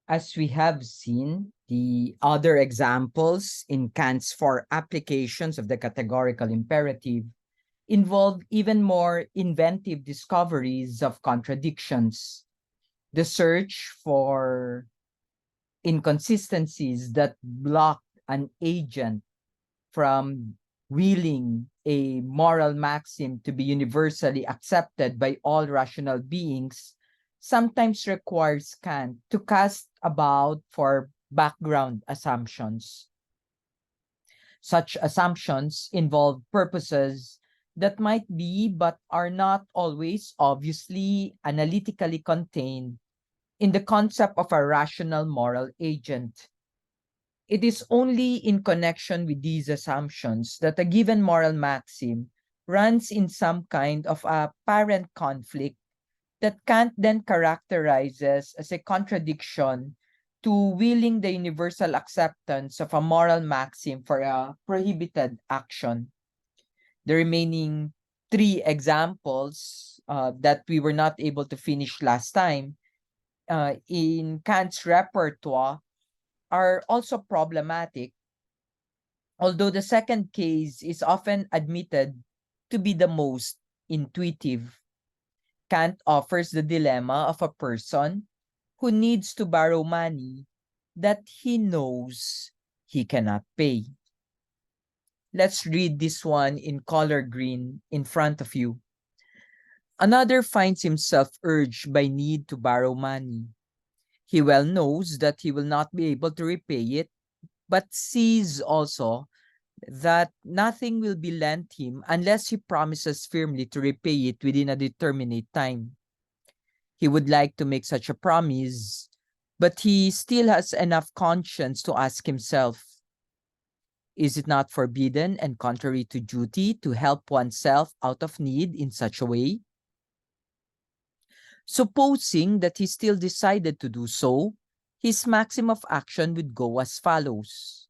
As we have seen, the other examples in Kant's four applications of the categorical imperative involve even more inventive discoveries of contradictions. The search for inconsistencies that block an agent from willing a moral maxim to be universally accepted by all rational beings sometimes requires Kant to cast about for background assumptions. Such assumptions involve purposes that might be but are not always obviously analytically contained in the concept of a rational moral agent. It is only in connection with these assumptions that a given moral maxim runs in some kind of a parent conflict that Kant then characterizes as a contradiction to willing the universal acceptance of a moral maxim for a prohibited action. The remaining three examples that we were not able to finish last time in Kant's repertoire are also problematic, although the second case is often admitted to be the most intuitive. Kant offers the dilemma of a person who needs to borrow money that he knows he cannot pay. Let's read this one in color green in front of you. Another finds himself urged by need to borrow money. He well knows that he will not be able to repay it, but sees also that nothing will be lent him unless he promises firmly to repay it within a determinate time. He would like to make such a promise, but he still has enough conscience to ask himself, is it not forbidden and contrary to duty to help oneself out of need in such a way? Supposing that he still decided to do so, his maxim of action would go as follows.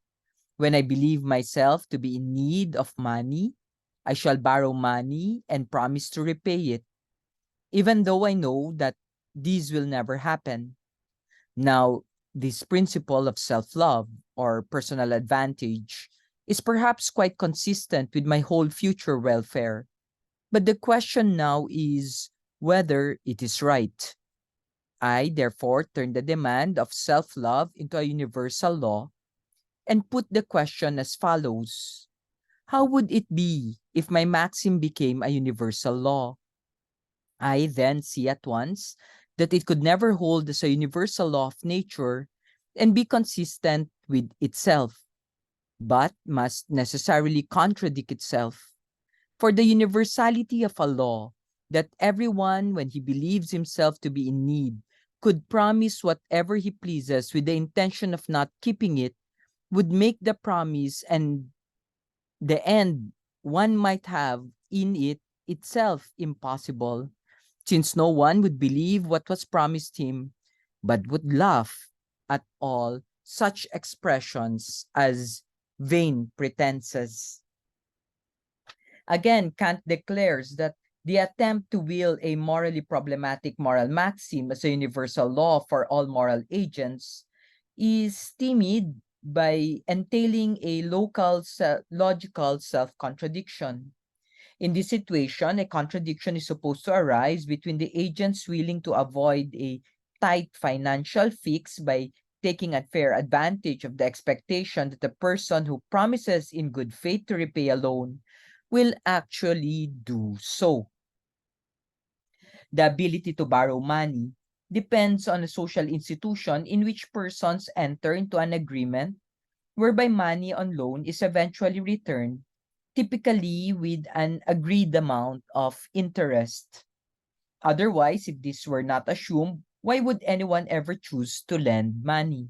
When I believe myself to be in need of money, I shall borrow money and promise to repay it, even though I know that this will never happen. Now, this principle of self-love or personal advantage is perhaps quite consistent with my whole future welfare. But the question now is whether it is right. I, therefore, turn the demand of self-love into a universal law and put the question as follows. How would it be if my maxim became a universal law? I then see at once that it could never hold as a universal law of nature and be consistent with itself, but must necessarily contradict itself. For the universality of a law, that everyone, when he believes himself to be in need, could promise whatever he pleases with the intention of not keeping it, would make the promise and the end one might have in it itself impossible, since no one would believe what was promised him, but would laugh at all such expressions as vain pretenses. Again, Kant declares that the attempt to will a morally problematic moral maxim as a universal law for all moral agents is timid by entailing a logical self-contradiction. In this situation, a contradiction is supposed to arise between the agents willing to avoid a tight financial fix by taking unfair advantage of the expectation that the person who promises in good faith to repay a loan will actually do so. The ability to borrow money depends on a social institution in which persons enter into an agreement whereby money on loan is eventually returned, typically with an agreed amount of interest. Otherwise, if this were not assumed, why would anyone ever choose to lend money?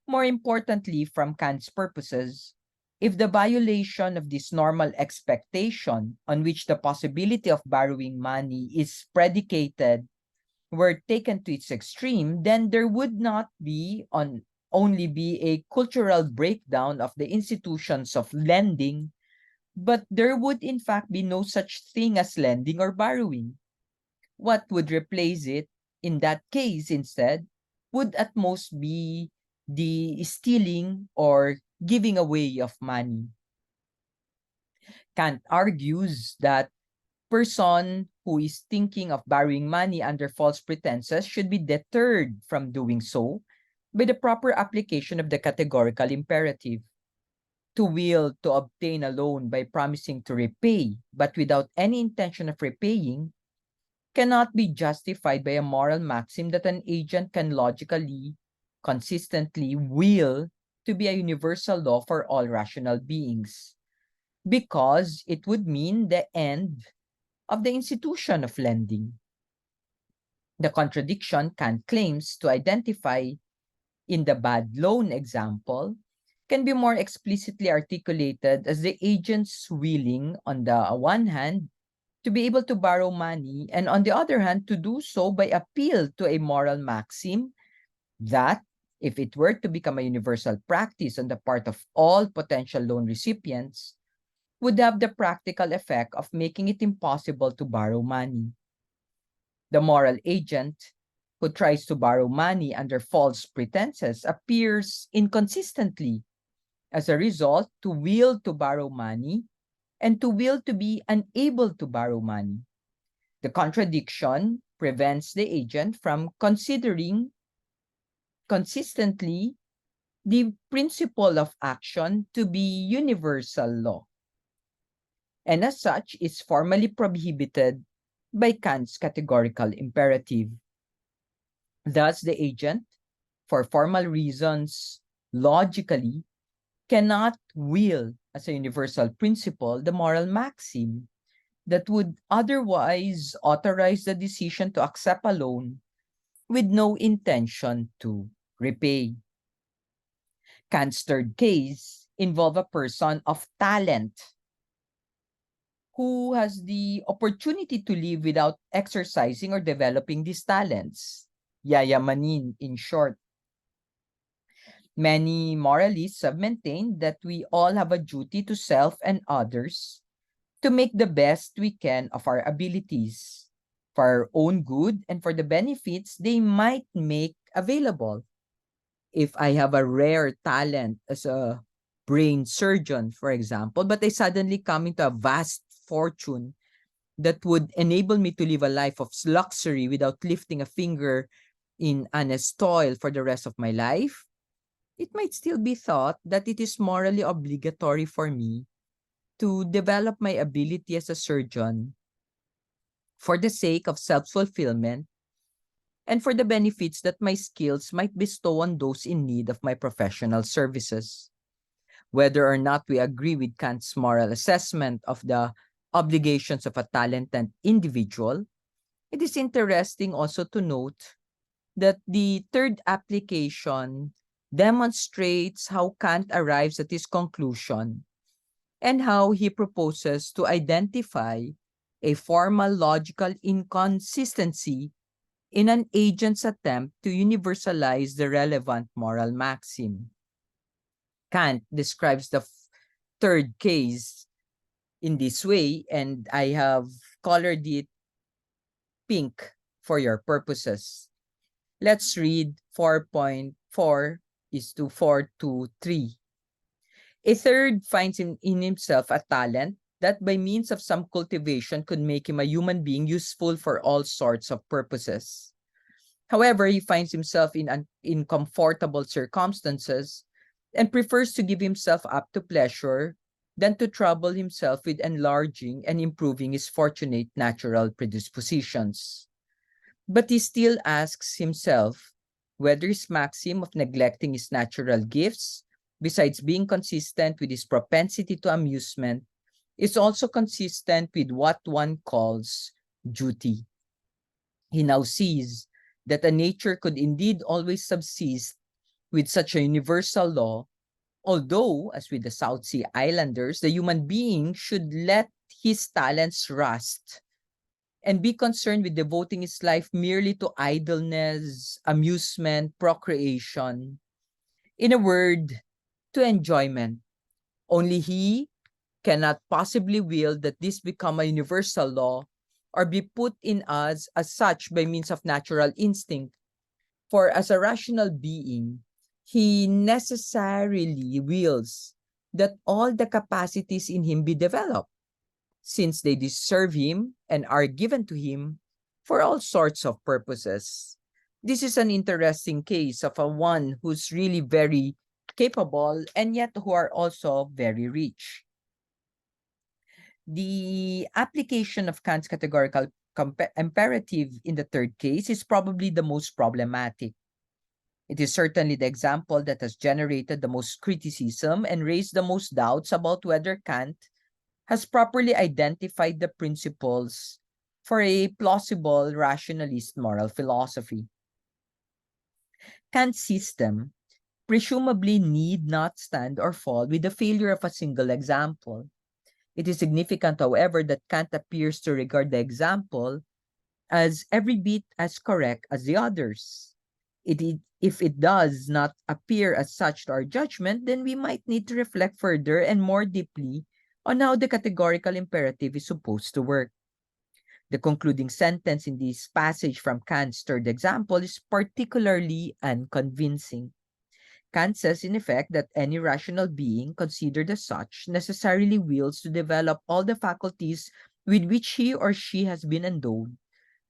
More importantly, from Kant's purposes, if the violation of this normal expectation on which the possibility of borrowing money is predicated were taken to its extreme, then there would not be only be a cultural breakdown of the institutions of lending, but there would in fact be no such thing as lending or borrowing. What would replace it in that case instead would at most be the stealing or giving away of money. Kant argues that person who is thinking of borrowing money under false pretenses should be deterred from doing so by the proper application of the categorical imperative. To will to obtain a loan by promising to repay, but without any intention of repaying, cannot be justified by a moral maxim that an agent can logically, consistently will to be a universal law for all rational beings, because it would mean the end of the institution of lending. The contradiction Kant claims to identify in the bad loan example can be more explicitly articulated as the agent's willing, on the one hand, to be able to borrow money, and on the other hand, to do so by appeal to a moral maxim that, if it were to become a universal practice on the part of all potential loan recipients, would have the practical effect of making it impossible to borrow money. The moral agent who tries to borrow money under false pretenses appears inconsistently, as a result, to will to borrow money and to will to be unable to borrow money. The contradiction prevents the agent from considering consistently the principle of action to be universal law, and as such is formally prohibited by Kant's categorical imperative. Thus, the agent, for formal reasons, logically, cannot will as a universal principle the moral maxim that would otherwise authorize the decision to accept a loan with no intention to repay. Kant's third case involve a person of talent who has the opportunity to live without exercising or developing these talents. Yayamanin, in short. Many moralists have maintained that we all have a duty to self and others to make the best we can of our abilities for our own good and for the benefits they might make available. If I have a rare talent as a brain surgeon, for example, but I suddenly come into a vast fortune that would enable me to live a life of luxury without lifting a finger in honest toil for the rest of my life, it might still be thought that it is morally obligatory for me to develop my ability as a surgeon for the sake of self-fulfillment and for the benefits that my skills might bestow on those in need of my professional services. Whether or not we agree with Kant's moral assessment of the obligations of a talented individual, it is interesting also to note that the third application demonstrates how Kant arrives at his conclusion and how he proposes to identify a formal logical inconsistency in an agent's attempt to universalize the relevant moral maxim. Kant describes the third case in this way, and I have colored it pink for your purposes. Let's read 4.4 is to 4.2.3. A third finds in himself a talent that by means of some cultivation could make him a human being useful for all sorts of purposes. However, he finds himself in comfortable circumstances and prefers to give himself up to pleasure than to trouble himself with enlarging and improving his fortunate natural predispositions. But he still asks himself whether his maxim of neglecting his natural gifts, besides being consistent with his propensity to amusement, is also consistent with what one calls duty. He now sees that a nature could indeed always subsist with such a universal law, although, as with the South Sea Islanders, the human being should let his talents rust and be concerned with devoting his life merely to idleness, amusement, procreation. In a word, to enjoyment. Only he cannot possibly will that this become a universal law or be put in us as such by means of natural instinct. For as a rational being, he necessarily wills that all the capacities in him be developed, since they deserve him and are given to him for all sorts of purposes. This is an interesting case of a one who's really very capable and yet who are also very rich. The application of Kant's categorical imperative in the third case is probably the most problematic. It is certainly the example that has generated the most criticism and raised the most doubts about whether Kant has properly identified the principles for a plausible rationalist moral philosophy. Kant's system presumably need not stand or fall with the failure of a single example. It is significant, however, that Kant appears to regard the example as every bit as correct as the others. If it does not appear as such to our judgment, then we might need to reflect further and more deeply on how the categorical imperative is supposed to work. The concluding sentence in this passage from Kant's third example is particularly unconvincing. Kant says, in effect, that any rational being, considered as such, necessarily wills to develop all the faculties with which he or she has been endowed,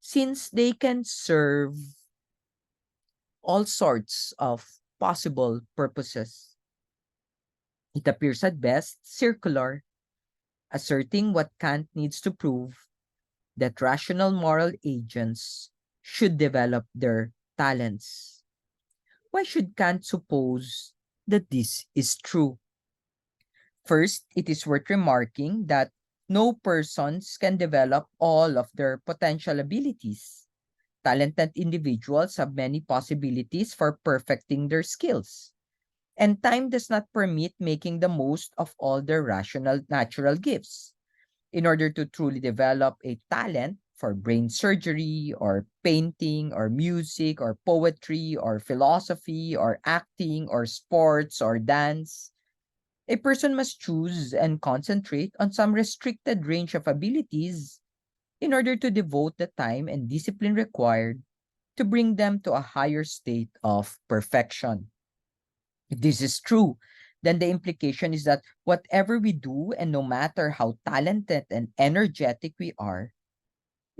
since they can serve all sorts of possible purposes. It appears at best circular, asserting what Kant needs to prove, that rational moral agents should develop their talents. Why should Kant suppose that this is true? First, it is worth remarking that no persons can develop all of their potential abilities. Talented individuals have many possibilities for perfecting their skills, and time does not permit making the most of all their rational natural gifts. In order to truly develop a talent for brain surgery or painting or music or poetry or philosophy or acting or sports or dance, a person must choose and concentrate on some restricted range of abilities in order to devote the time and discipline required to bring them to a higher state of perfection. If this is true, then the implication is that whatever we do, and no matter how talented and energetic we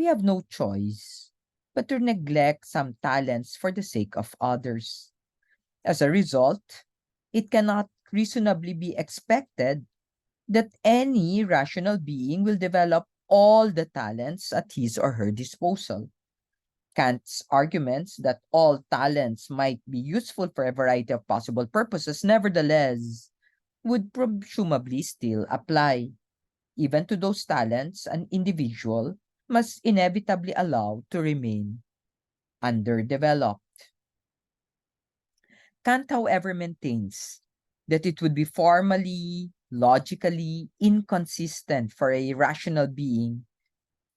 have no choice but to neglect some talents for the sake of others. As a result, it cannot reasonably be expected that any rational being will develop all the talents at his or her disposal. Kant's arguments that all talents might be useful for a variety of possible purposes, nevertheless, would presumably still apply. Even to those talents, an individual must inevitably allow to remain underdeveloped. Kant, however, maintains that it would be formally, logically inconsistent for a rational being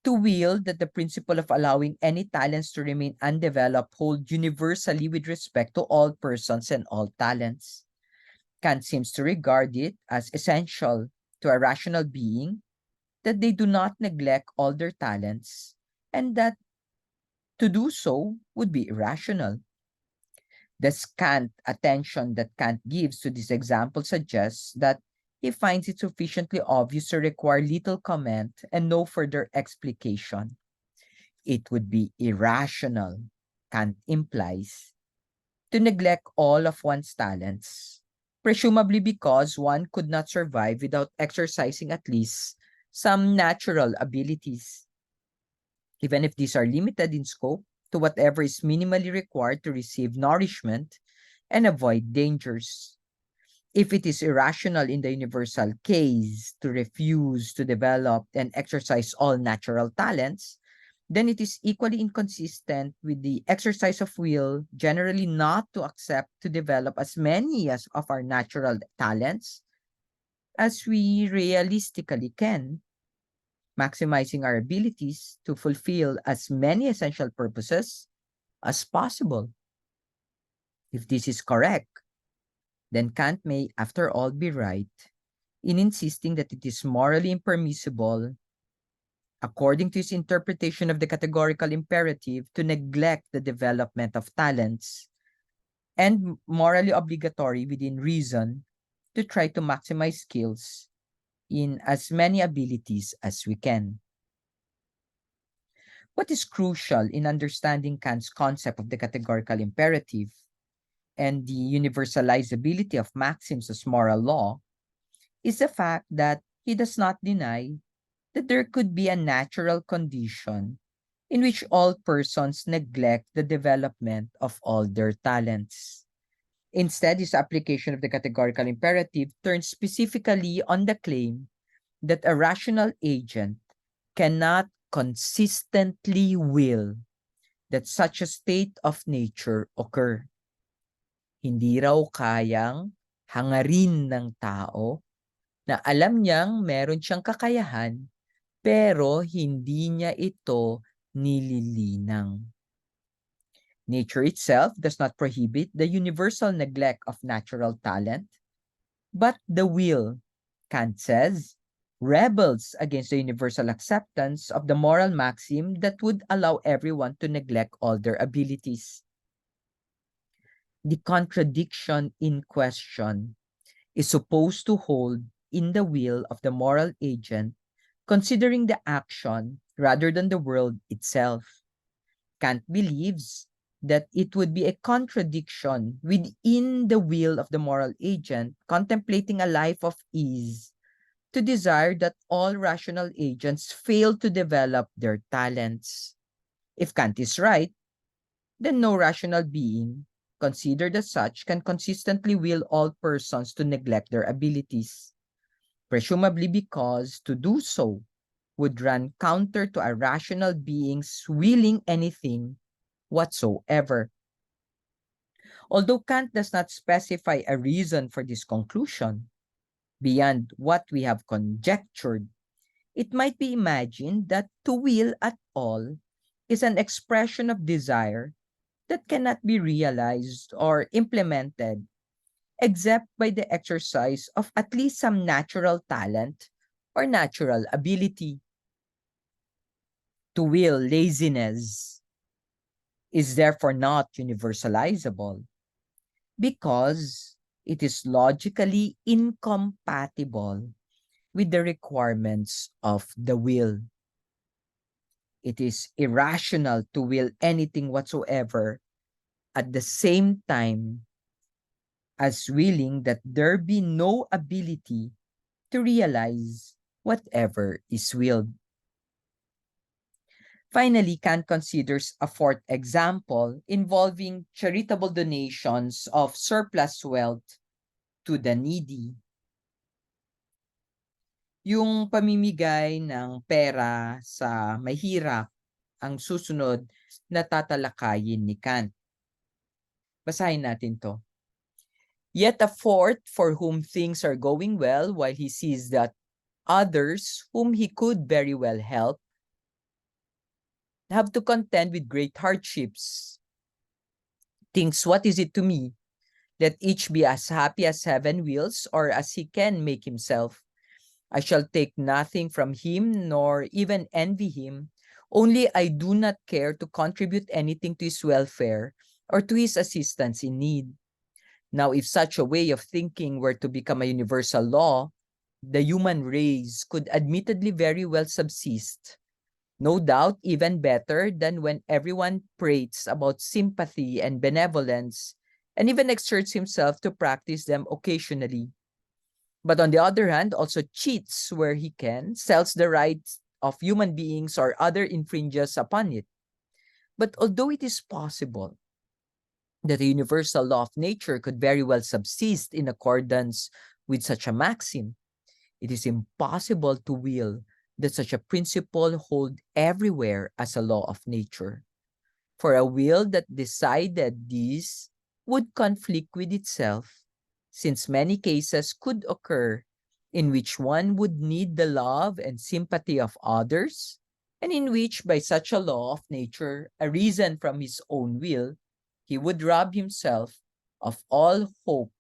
to will that the principle of allowing any talents to remain undeveloped hold universally with respect to all persons and all talents. Kant seems to regard it as essential to a rational being that they do not neglect all their talents, and that to do so would be irrational. The scant attention that Kant gives to this example suggests that he finds it sufficiently obvious to require little comment and no further explication. It would be irrational, Kant implies, to neglect all of one's talents, presumably because one could not survive without exercising at least some natural abilities, even if these are limited in scope to whatever is minimally required to receive nourishment and avoid dangers. If it is irrational in the universal case to refuse to develop and exercise all natural talents, then it is equally inconsistent with the exercise of will generally not to accept to develop as many as of our natural talents as we realistically can, maximizing our abilities to fulfill as many essential purposes as possible. If this is correct, then Kant may, after all, be right in insisting that it is morally impermissible according to his interpretation of the categorical imperative, to neglect the development of talents, and morally obligatory within reason to try to maximize skills in as many abilities as we can. What is crucial in understanding Kant's concept of the categorical imperative and the universalizability of maxims as moral law is the fact that he does not deny that there could be a natural condition in which all persons neglect the development of all their talents. Instead, his application of the categorical imperative turns specifically on the claim that a rational agent cannot consistently will that such a state of nature occur. Hindi raw kayang hangarin ng tao na alam niyang meron siyang kakayahan pero hindi niya ito nililinang. Nature itself does not prohibit the universal neglect of natural talent, but the will, Kant says, rebels against the universal acceptance of the moral maxim that would allow everyone to neglect all their abilities. The contradiction in question is supposed to hold in the will of the moral agent, considering the action rather than the world itself. Kant believes that it would be a contradiction within the will of the moral agent contemplating a life of ease to desire that all rational agents fail to develop their talents. If Kant is right, then no rational being, considered as such, can consistently will all persons to neglect their abilities, presumably because to do so would run counter to a rational being's willing anything whatsoever. Although Kant does not specify a reason for this conclusion, beyond what we have conjectured, it might be imagined that to will at all is an expression of desire that cannot be realized or implemented except by the exercise of at least some natural talent or natural ability. To will laziness is therefore not universalizable because it is logically incompatible with the requirements of the will. It is irrational to will anything whatsoever at the same time as willing that there be no ability to realize whatever is willed. Finally, Kant considers a fourth example involving charitable donations of surplus wealth to the needy. Yung pamimigay ng pera sa mahirap ang susunod na tatalakayin ni Kant. Basahin natin to. Yet a fourth for whom things are going well while he sees that others whom he could very well help have to contend with great hardships. Thinks, what is it to me? Let each be as happy as heaven wills or as he can make himself. I shall take nothing from him nor even envy him. Only I do not care to contribute anything to his welfare or to his assistance in need. Now, if such a way of thinking were to become a universal law, the human race could admittedly very well subsist. No doubt even better than when everyone prates about sympathy and benevolence and even exerts himself to practice them occasionally. But on the other hand, also cheats where he can, sells the rights of human beings or other infringes upon it. But although it is possible that the universal law of nature could very well subsist in accordance with such a maxim, it is impossible to will that such a principle hold everywhere as a law of nature. For a will that decided this would conflict with itself, since many cases could occur in which one would need the love and sympathy of others, and in which by such a law of nature arisen from his own will, he would rob himself of all hope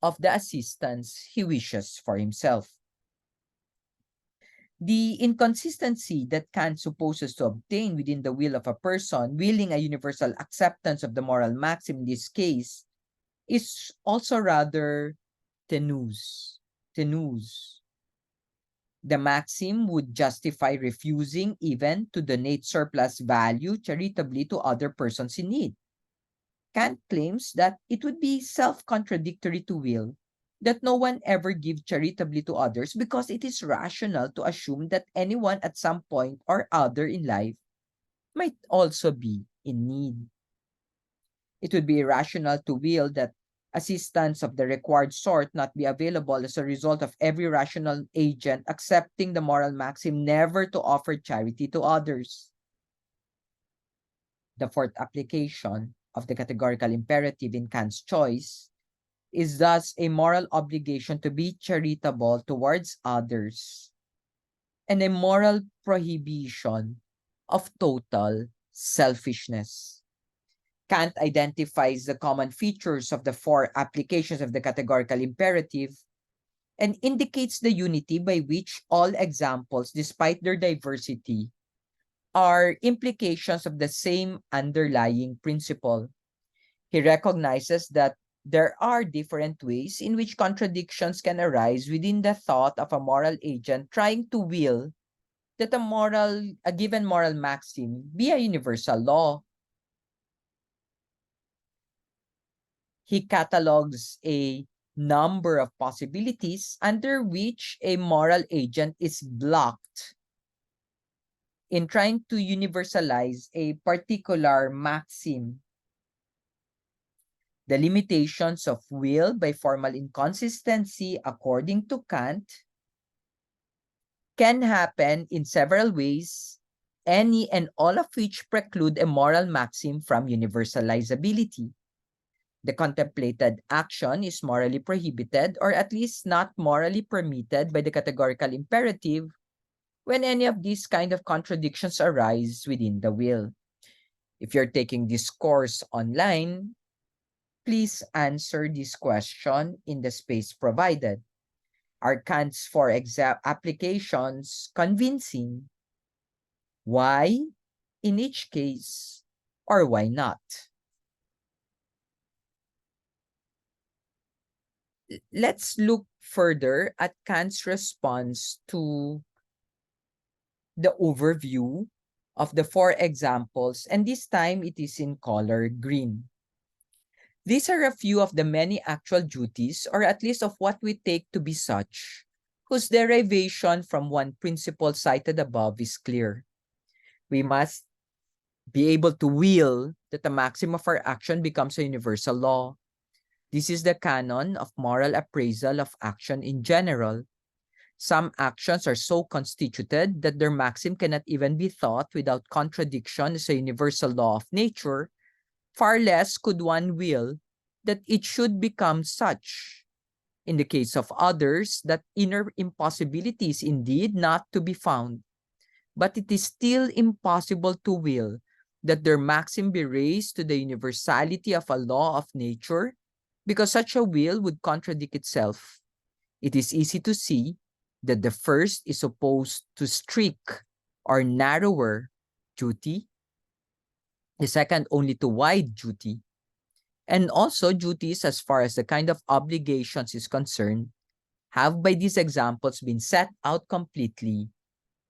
of the assistance he wishes for himself. The inconsistency that Kant supposes to obtain within the will of a person willing a universal acceptance of the moral maxim in this case is also rather tenuous. Tenuous. The maxim would justify refusing even to donate surplus value charitably to other persons in need. Kant claims that it would be self-contradictory to will that no one ever give charitably to others because it is rational to assume that anyone at some point or other in life might also be in need. It would be irrational to will that assistance of the required sort not be available as a result of every rational agent accepting the moral maxim never to offer charity to others. The fourth application of the categorical imperative in Kant's choice is thus a moral obligation to be charitable towards others and a moral prohibition of total selfishness. Kant identifies the common features of the four applications of the categorical imperative and indicates the unity by which all examples, despite their diversity, are implications of the same underlying principle. He recognizes that there are different ways in which contradictions can arise within the thought of a moral agent trying to will that a given moral maxim be a universal law. He catalogs a number of possibilities under which a moral agent is blocked in trying to universalize a particular maxim. The limitations of will by formal inconsistency, according to Kant, can happen in several ways, any and all of which preclude a moral maxim from universalizability. The contemplated action is morally prohibited or at least not morally permitted by the categorical imperative when any of these kind of contradictions arise within the will. If you're taking this course online, please answer this question in the space provided. Are Kant's four applications convincing? Why in each case, or why not? Let's look further at Kant's response to the overview of the four examples, and this time it is in color green. These are a few of the many actual duties, or at least of what we take to be such, whose derivation from one principle cited above is clear. We must be able to will that the maxim of our action becomes a universal law. This is the canon of moral appraisal of action in general. Some actions are so constituted that their maxim cannot even be thought without contradiction as a universal law of nature. Far less could one will that it should become such. In the case of others, that inner impossibility is indeed not to be found, but it is still impossible to will that their maxim be raised to the universality of a law of nature, because such a will would contradict itself. It is easy to see that the first is opposed to strict or narrower duty, the second only to wide duty, and also duties as far as the kind of obligations is concerned have by these examples been set out completely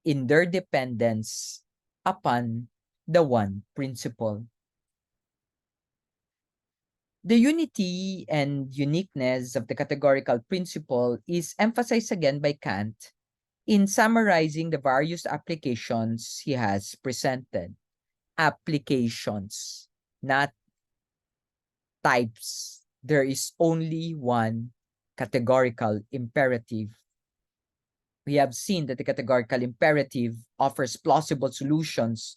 in their dependence upon the one principle. The unity and uniqueness of the categorical principle is emphasized again by Kant in summarizing the various applications he has presented. Applications, not types. There is only one categorical imperative. We have seen that the categorical imperative offers plausible solutions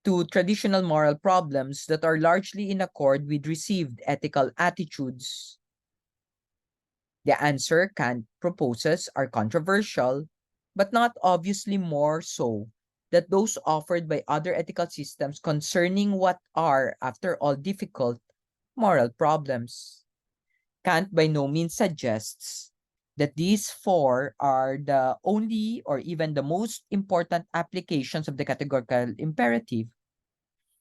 to traditional moral problems that are largely in accord with received ethical attitudes. The answer Kant proposes are controversial, but not obviously more so than those offered by other ethical systems concerning what are, after all, difficult moral problems. Kant by no means suggests that these four are the only or even the most important applications of the categorical imperative.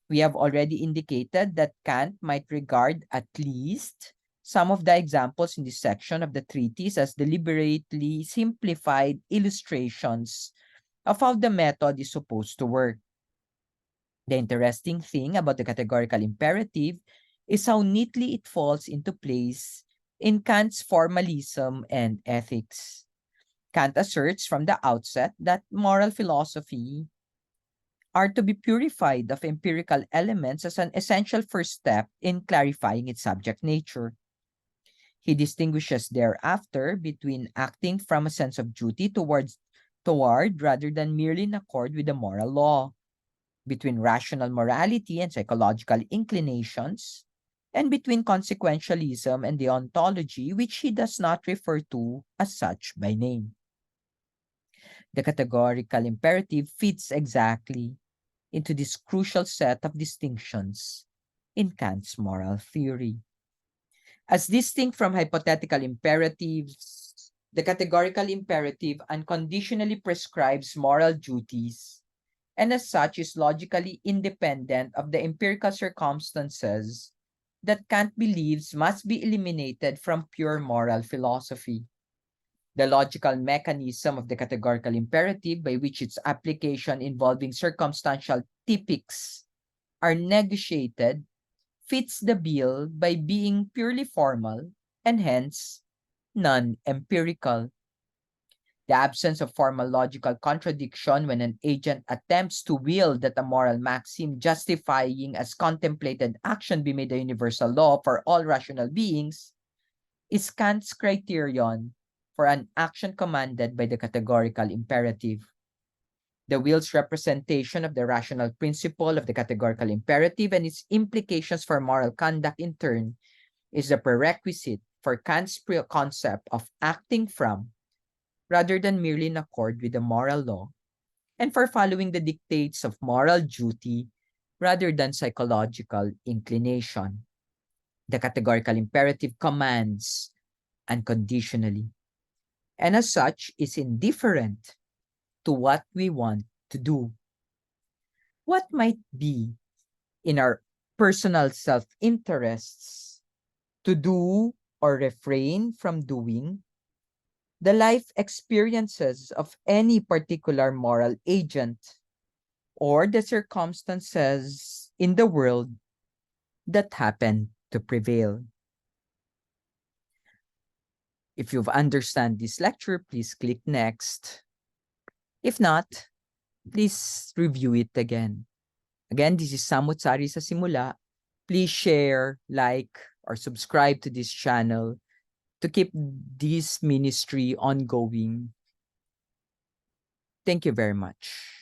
We have already indicated that Kant might regard at least some of the examples in this section of the treatise as deliberately simplified illustrations of how the method is supposed to work. The interesting thing about the categorical imperative is how neatly it falls into place in Kant's formalism and ethics. Kant asserts from the outset that moral philosophy are to be purified of empirical elements as an essential first step in clarifying its subject nature. He distinguishes thereafter between acting from a sense of duty toward rather than merely in accord with the moral law, between rational morality and psychological inclinations, and between consequentialism and deontology, which he does not refer to as such by name. The categorical imperative fits exactly into this crucial set of distinctions in Kant's moral theory. As distinct from hypothetical imperatives, the categorical imperative unconditionally prescribes moral duties and as such is logically independent of the empirical circumstances that Kant believes must be eliminated from pure moral philosophy. The logical mechanism of the categorical imperative by which its application involving circumstantial typics are negotiated fits the bill by being purely formal and hence non-empirical. The absence of formal logical contradiction when an agent attempts to will that a moral maxim justifying as contemplated action be made a universal law for all rational beings is Kant's criterion for an action commanded by the categorical imperative. The will's representation of the rational principle of the categorical imperative and its implications for moral conduct in turn is the prerequisite for Kant's concept of acting from rather than merely in accord with the moral law, and for following the dictates of moral duty rather than psychological inclination. The categorical imperative commands unconditionally, and as such is indifferent to what we want to do. What might be in our personal self-interests to do or refrain from doing, the life experiences of any particular moral agent, or the circumstances in the world that happen to prevail. If you've understand this lecture, please click next. If not, please review it again. Again, this is Samo't sa simula. Please share, like, or subscribe to this channel to keep this ministry ongoing. Thank you very much.